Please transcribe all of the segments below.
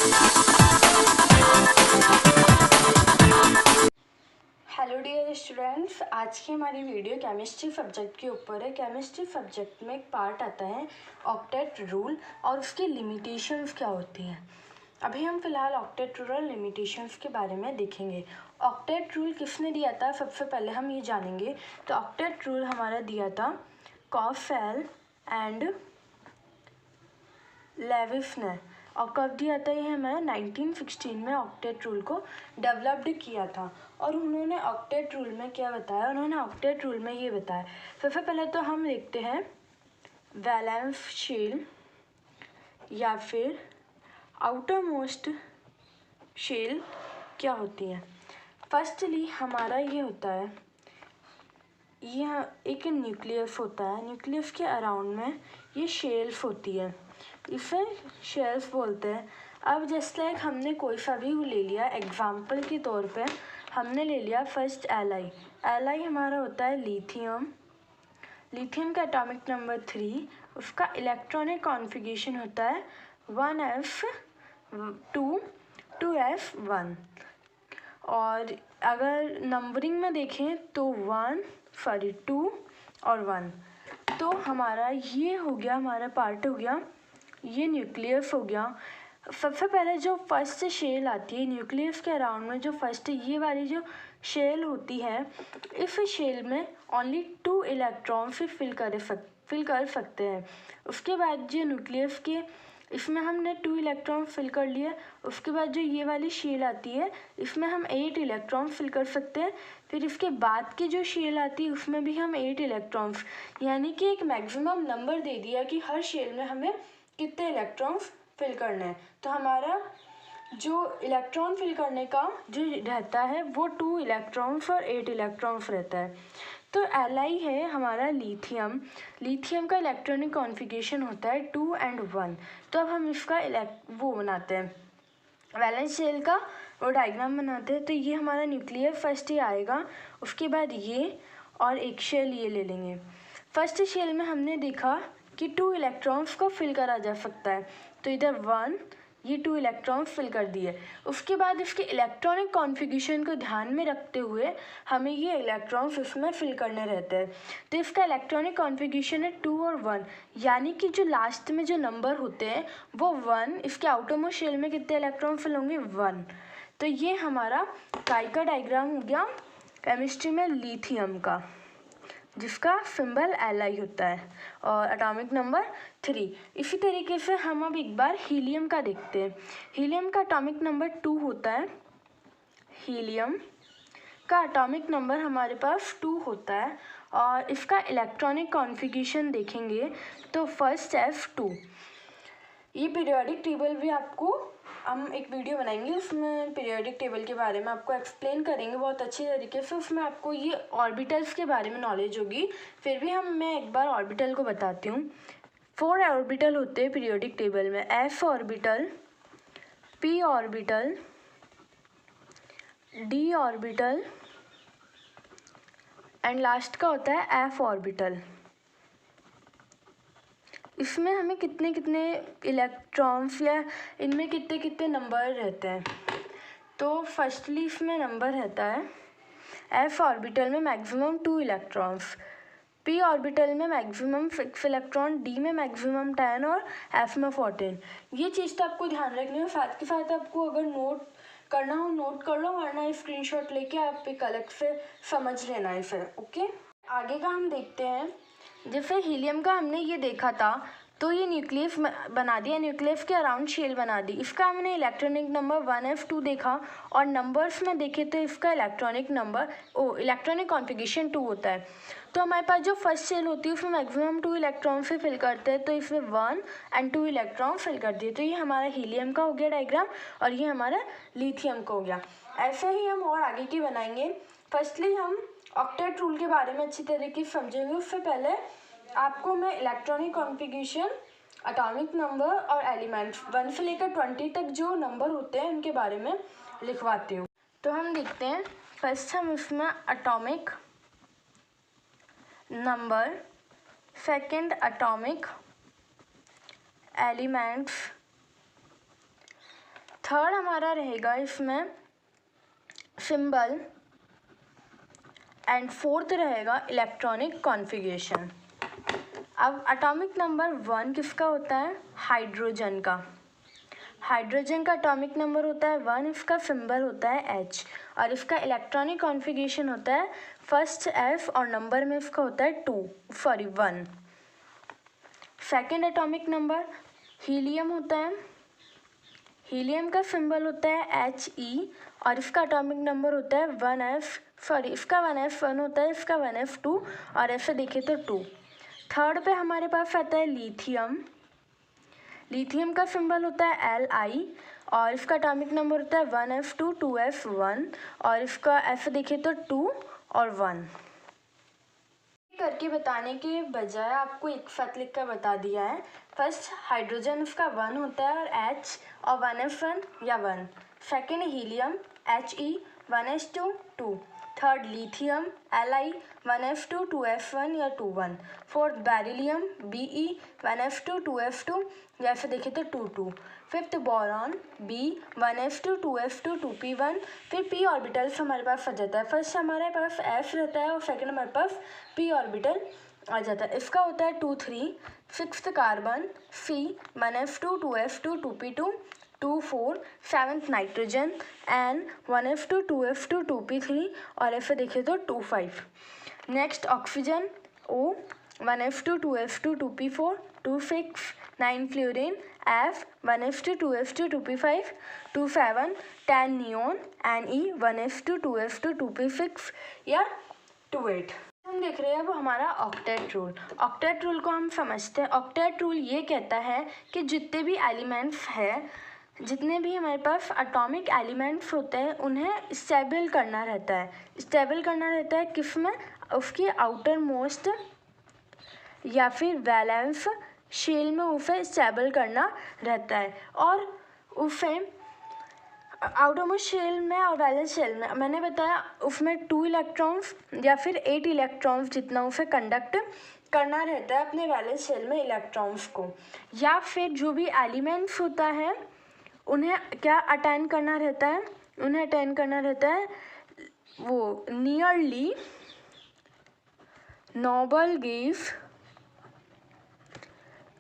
Hello dear students, आज की हमारी वीडियो केमिस्ट्री सब्जेक्ट के ऊपर है। केमिस्ट्री सब्जेक्ट में एक पार्ट आता है ऑक्टेट रूल और उसकी लिमिटेशंस क्या होती हैं। अभी हम फिलहाल ऑक्टेट रूल और लिमिटेशंस के बारे में देखेंगे। ऑक्टेट रूल किसने दिया था, सबसे पहले हम ये जानेंगे। तो ऑक्टेट रूल हमारा दिया था कॉफेल एंड लेविस ने। और कब दिया था ये हमें 1916 में ऑक्टेट रूल को डेवलप्ड किया था। और उन्होंने ऑक्टेट रूल में क्या बताया, उन्होंने ऑक्टेट रूल में ये बताया। सबसे पहले तो हम देखते हैं वैलेंस शेल या फिर आउटर मोस्ट शेल क्या होती है। फर्स्टली हमारा ये होता है, यह एक न्यूक्लियस होता है, न्यूक्लियस के अराउंड में ये शेल्स होती है, इसे शेल्स बोलते हैं। अब जस्ट लाइक हमने कोई सा भी ले लिया, एग्जाम्पल के तौर पे हमने ले लिया फर्स्ट एलाई। एलाई हमारा होता है लिथियम। लिथियम का एटॉमिक नंबर 3, उसका इलेक्ट्रॉनिक कॉन्फ़िगरेशन होता है 1s2 2s1। और अगर नंबरिंग में देखें तो 2 और 1। तो हमारा ये हो गया, हमारा पार्ट हो गया, ये न्यूक्लियस हो गया। सबसे पहले जो फर्स्ट शेल आती है न्यूक्लियस के अराउंड में, जो फर्स्ट ये वाली जो शेल होती है, इस शेल में ओनली 2 इलेक्ट्रॉन से फिल कर सकते हैं। उसके बाद जो न्यूक्लियस के इसमें हमने 2 इलेक्ट्रॉन फिल कर लिए। उसके बाद जो ये वाली शेल आती है, इसमें हम 8 इलेक्ट्रॉन फिल कर सकते हैं। फिर इसके बाद की जो शेल आती है उसमें भी हम 8 इलेक्ट्रॉन्स, यानी कि एक मैक्सिमम नंबर दे दिया कि हर शेल में हमें कितने इलेक्ट्रॉन्स फिल करने हैं। तो हमारा जो इलेक्ट्रॉन फिल करने का जो रहता है वो 2 इलेक्ट्रॉन्स और 8 इलेक्ट्रॉन्स रहता है। तो एलाई है हमारा लिथियम। लिथियम का इलेक्ट्रॉनिक कॉन्फ़िगरेशन होता है 2 और 1। तो अब हम इसका वो बनाते हैं, वैलेंस शेल का वो डायग्राम बनाते हैं। तो ये हमारा न्यूक्लियर फर्स्ट ही आएगा, उसके बाद ये और एक शेल ये ले लेंगे। फर्स्ट शेल में हमने देखा कि 2 इलेक्ट्रॉन्स को फिल करा जा सकता है, तो इधर 1, ये 2 इलेक्ट्रॉन्स फिल कर दिए। उसके बाद इसके इलेक्ट्रॉनिक कॉन्फ़िगरेशन को ध्यान में रखते हुए हमें ये इलेक्ट्रॉन्स उसमें फिल करने रहते हैं। तो इसका इलेक्ट्रॉनिक कॉन्फ़िगरेशन है 2 और 1, यानी कि जो लास्ट में जो नंबर होते हैं वो 1। इसके आउटरमोस्ट शेल में कितने इलेक्ट्रॉन फिल होंगे, 1। तो ये हमारा काई का डायग्राम हो गया केमिस्ट्री में लिथियम का, जिसका सिंबल एल होता है और एटॉमिक नंबर 3। इसी तरीके से हम अब एक बार हीलियम का देखते हैं। हीलियम का एटॉमिक नंबर 2 होता है। हीलियम का एटॉमिक नंबर हमारे पास 2 होता है और इसका इलेक्ट्रॉनिक कॉन्फ़िगरेशन देखेंगे तो फर्स्ट F2। ये पीरियोडिक टेबल भी आपको हम एक वीडियो बनाएंगे, उसमें पीरियोडिक टेबल के बारे में आपको एक्सप्लेन करेंगे बहुत अच्छे तरीके से। उसमें आपको ये ऑर्बिटल्स के बारे में नॉलेज होगी। फिर भी मैं एक बार ऑर्बिटल को बताती हूँ। 4 ऑर्बिटल होते हैं पीरियोडिक टेबल में, S orbital, P orbital, D orbital and last का होता है एफ ऑर्बिटल। इसमें हमें कितने कितने इलेक्ट्रॉन्स या इनमें कितने कितने नंबर रहते हैं। तो फर्स्टली इसमें नंबर रहता है एफ ऑर्बिटल में मैक्सिमम 2 इलेक्ट्रॉन्स, पी ऑर्बिटल में मैक्सिमम 6 इलेक्ट्रॉन, डी में मैक्सिमम 10 और एफ में 14। ये चीज़ तो आपको ध्यान रखनी है। साथ के साथ आपको अगर नोट करना हो नोट कर लो, वरना स्क्रीनशॉट लेके आप एक अलग से समझ लेना है फिर। ओके, आगे का हम देखते हैं। जैसे हीलियम का हमने ये देखा था, तो ये न्यूक्लियस बना दिया, न्यूक्लियस के अराउंड शेल बना दी। इसका हमने इलेक्ट्रॉनिक नंबर 1s2 देखा और नंबर्स में देखे तो इसका इलेक्ट्रॉनिक कॉन्फ़िगरेशन 2 होता है। तो हमारे पास जो फर्स्ट शेल होती है उसमें मैक्सिमम 2 इलेक्ट्रॉन से फिल करते हैं, तो इसमें 1 और 2 इलेक्ट्रॉन फिल कर दिए। तो ये हमारा हीलियम का हो गया डायग्राम और ये हमारा लिथियम का हो गया। ऐसे ही हम और आगे की बनाएंगे। फर्स्टली हम ऑक्टेट रूल के बारे में अच्छी तरीके से समझेंगे। उससे पहले आपको मैं इलेक्ट्रॉनिक कॉन्फ़िगरेशन, एटॉमिक नंबर और एलिमेंट्स 1 से लेकर 20 तक जो नंबर होते हैं उनके बारे में लिखवाती हूँ। तो हम देखते हैं, फर्स्ट हम इसमें atomic number, second atomic elements, third हमारा रहेगा इसमें सिंबल एंड फोर्थ रहेगा इलेक्ट्रॉनिक कॉन्फ़िगरेशन। अब एटॉमिक नंबर 1 किसका होता है? हाइड्रोजन का। हाइड्रोजन का एटॉमिक नंबर होता है 1, इसका सिंबल होता है H और इसका इलेक्ट्रॉनिक कॉन्फ़िगरेशन होता है फर्स्ट F और नंबर में इसका होता है 1। सेकेंड एटॉमिक नंबर हीलियम होता है। हीलियम का सिंबल होता है He और इसका एटॉमिक नंबर होता है 1F, इसका 1F1 होता है, इसका 1F2 और ऐसे देखें तो 2। थर्ड पे हमारे पास आता है लिथियम। लिथियम का सिंबल होता है Li और इसका एटॉमिक नंबर होता है 1F2 2F1 और इसका F देखें तो 2 और 1। करके बताने के बजाय आपको एक साथ लिख कर बता दिया है। फर्स्ट हाइड्रोजन उसका 1 होता है और H और 1F1 या 1। Second helium He 1H2 2। Third lithium Li 1F2 2F1 या 2 1। Fourth beryllium Be 1F2 2F2 या फिर देखें तो 2 2। Fifth boron B 1F2 2F2 2P1। फिर p ऑर्बिटल्स हमारे पास आ जाता है। फर्स्ट हमारे पास F रहता है और सेकंड हमारे पास p ऑर्बिटल आ जाता है। इसका होता है 2 3। Sixth carbon C 1F2 2F2 2P2 2 4। Seventh nitrogen N 1F2 2F2 2P3 और ऐसे देखें तो 2 5। Next oxygen O 1F2 2F2 2P4 2 6। 9 fluorine F 1F2 2F2 2P5 2 7। 10 neon Ne 1F2 2F2 2P6 या 2 8। हम देख रहे हैं अब हमारा ऑक्टेट रूल। ऑक्टेट रूल को हम समझते हैं। ऑक्टेट रूल ये कहता है कि जितने भी एलिमेंट्स हैं, जितने भी हमारे पास एटॉमिक एलिमेंट्स होते हैं, उन्हें स्टेबल करना रहता है। स्टेबल करना रहता है किस में? उसकी आउटर मोस्ट या फिर वैलेंस शेल में उसे स्टेबल करना रहता है। और उसे आउटर मोस्ट शेल में और वैलेंस शेल में मैंने बताया उसमें 2 इलेक्ट्रॉन्स या फिर 8 इलेक्ट्रॉन्स जितना उसे कंडक्ट करना रहता है अपने वैलेंस शेल में इलेक्ट्रॉन्स को। या फिर जो भी एलिमेंट्स होता है उन्हें क्या अटेंड करना रहता है? उन्हें अटेंड करना रहता है वो nearly noble gas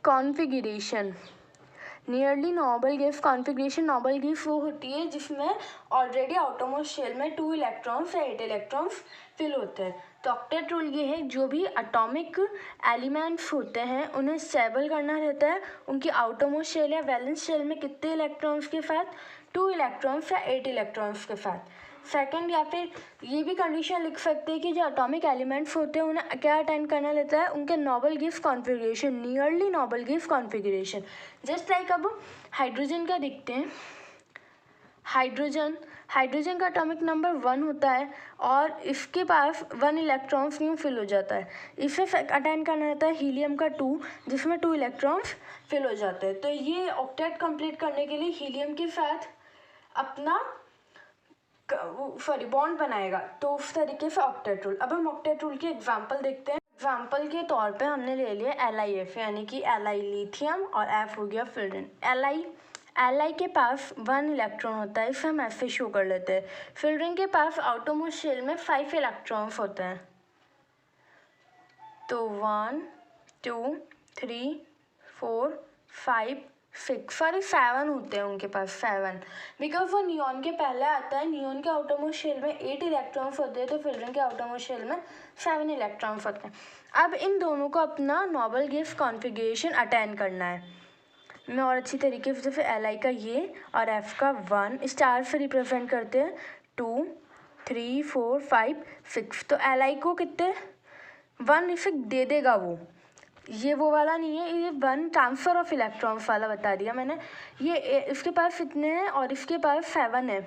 configuration. Nearly noble gas configuration. Noble gas वो होती है जिसमें ऑलरेडी आउटरमोस्ट शेल में 2 इलेक्ट्रॉन्स या 8 इलेक्ट्रॉन्स फिल होते हैं। तो ऑक्टेट रूल ये है, जो भी एटॉमिक एलिमेंट्स होते हैं उन्हें स्टेबल करना रहता है उनकी आउटरमोस्ट शेल या वैलेंस शेल में कितने इलेक्ट्रॉन्स के साथ? 2 इलेक्ट्रॉन्स या 8 इलेक्ट्रॉन्स के साथ। सेकंड या फिर ये भी कंडीशन लिख सकते हैं कि जो एटॉमिक एलिमेंट्स होते हैं उन्हें क्या अटेंड करना रहता है? उनके noble gas configuration, nearly noble gas configuration. Just like अब हाइड्रोजन का देखते हैं। हाइड्रोजन का एटॉमिक नंबर 1 होता है और इसके पास 1 इलेक्ट्रॉन्स न्यू फिल हो जाता है। इसे अटेंड करना रहता है हीलियम का 2 जिसमें 2 इलेक्ट्रॉन्स फिल हो जाते हैं। तो ये ऑक्टेट कंप्लीट करने के लिए हीलियम के साथ अपना बॉन्ड बनाएगा, तो उस तरीके से ऑक्टेट रूल। अब हम ऑक्टेट रूल की एग्जांपल देखते हैं। एग्जांपल के तौर पे हमने ले लिया LiF यानी कि Li लिथियम और F हो गया फ्लोरीन। Li के पास 1 इलेक्ट्रॉन होता है, इसे हम ऐसे शो कर लेते हैं। फ्लोरीन के पास आउटरमोस्ट शेल में 5 इलेक्ट्रॉन्स होते हैं, तो 1 2 3 4 5 7 होते हैं उनके पास, 7। बिकॉज वो नियॉन के पहले आता है। नियॉन के आउटरमोस्ट शेल में 8 इलेक्ट्रॉन्स होते हैं, तो फ्लोरीन के आउटरमोस्ट शेल में 7 इलेक्ट्रॉन्स होते हैं। अब इन दोनों को अपना नोबल गैस कॉन्फ़िगरेशन अटेंड करना है। मैं और अच्छी तरीके से फिर Li का ये और F का 1 स्टार से रिप्रेजेंट करते हैं 2 3 4 5 6। तो Li को कितने 1 इफेक्ट दे देगा ये वो वाला नहीं है, ये 1 ट्रांसफ़र ऑफ इलेक्ट्रॉन्स वाला बता दिया मैंने। ये इसके पास कितने हैं और इसके पास 7 है,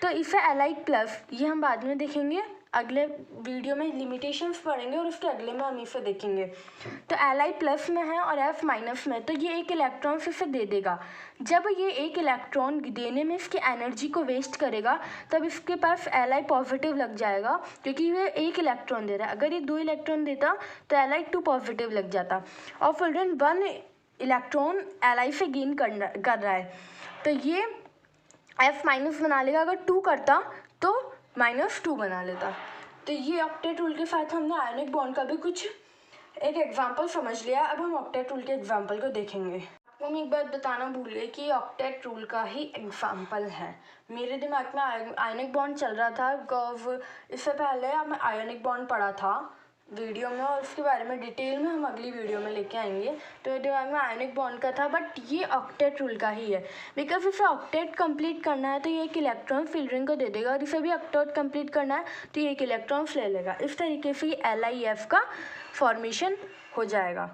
तो इसे Li प्लस, ये हम बाद में देखेंगे, अगले वीडियो में लिमिटेशंस पढ़ेंगे और उसके अगले में हम इसे देखेंगे। तो Li प्लस में है और F माइनस में, तो ये 1 इलेक्ट्रॉन इसे दे देगा। जब ये 1 इलेक्ट्रॉन देने में इसकी एनर्जी को वेस्ट करेगा तब इसके पास Li पॉजिटिव लग जाएगा, क्योंकि ये 1 इलेक्ट्रॉन दे रहा है। अगर ये 2 इलेक्ट्रॉन देता तो Li 2 पॉजिटिव लग जाता, और फ्लोरीन 1 इलेक्ट्रॉन Li से गेन कर रहा है, तो ये F माइनस बना लेगा, अगर 2 करता तो -2 बना लेता। तो ये ऑक्टेट रूल के साथ हमने आयनिक बॉन्ड का भी कुछ एक एग्जाम्पल समझ लिया। अब हम ऑक्टेट रूल के एग्जाम्पल को देखेंगे। आपको हम एक बात बताना भूल गए कि ऑक्टेट रूल का ही एग्जाम्पल है। मेरे दिमाग में आयनिक बॉन्ड चल रहा था बिकॉज इससे पहले हमने आयनिक बॉन्ड पढ़ा था वीडियो में, और उसके बारे में डिटेल में हम अगली वीडियो में लेके आएंगे। तो दिमाग में आयनिक बॉन्ड का था, बट ये ऑक्टेट रूल का ही है बिकॉज इसे ऑक्टेट कंप्लीट करना है तो ये एक इलेक्ट्रॉन फिल्टरिंग को दे देगा, और इसे भी ऑक्टेट कंप्लीट करना है तो ये एक इलेक्ट्रॉन्स ले लेगा। इस तरीके से LIF का फॉर्मेशन हो जाएगा।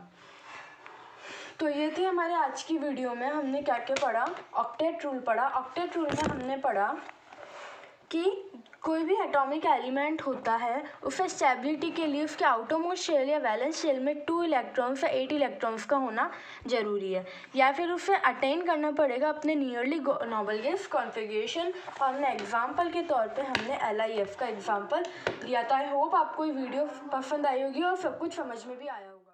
तो ये थी हमारे आज की वीडियो में हमने क्या क्या पढ़ा, ऑक्टेट रूल पढ़ा। ऑक्टेट रूल में हमने पढ़ा कि कोई भी एटॉमिक एलिमेंट होता है उसे स्टेबिलिटी के लिए उसके आउटरमोस्ट शेल या वैलेंस शेल में 2 इलेक्ट्रॉन्स या 8 इलेक्ट्रॉन्स का होना ज़रूरी है, या फिर उसे अटेन करना पड़ेगा अपने नियरली नोबल गैस कॉन्फ़िगरेशन। और हमने एग्जाम्पल के तौर पे हमने LIF का एग्जाम्पल लिया था। आई होप आपको ये वीडियो पसंद आई होगी और सब कुछ समझ में भी आया होगा।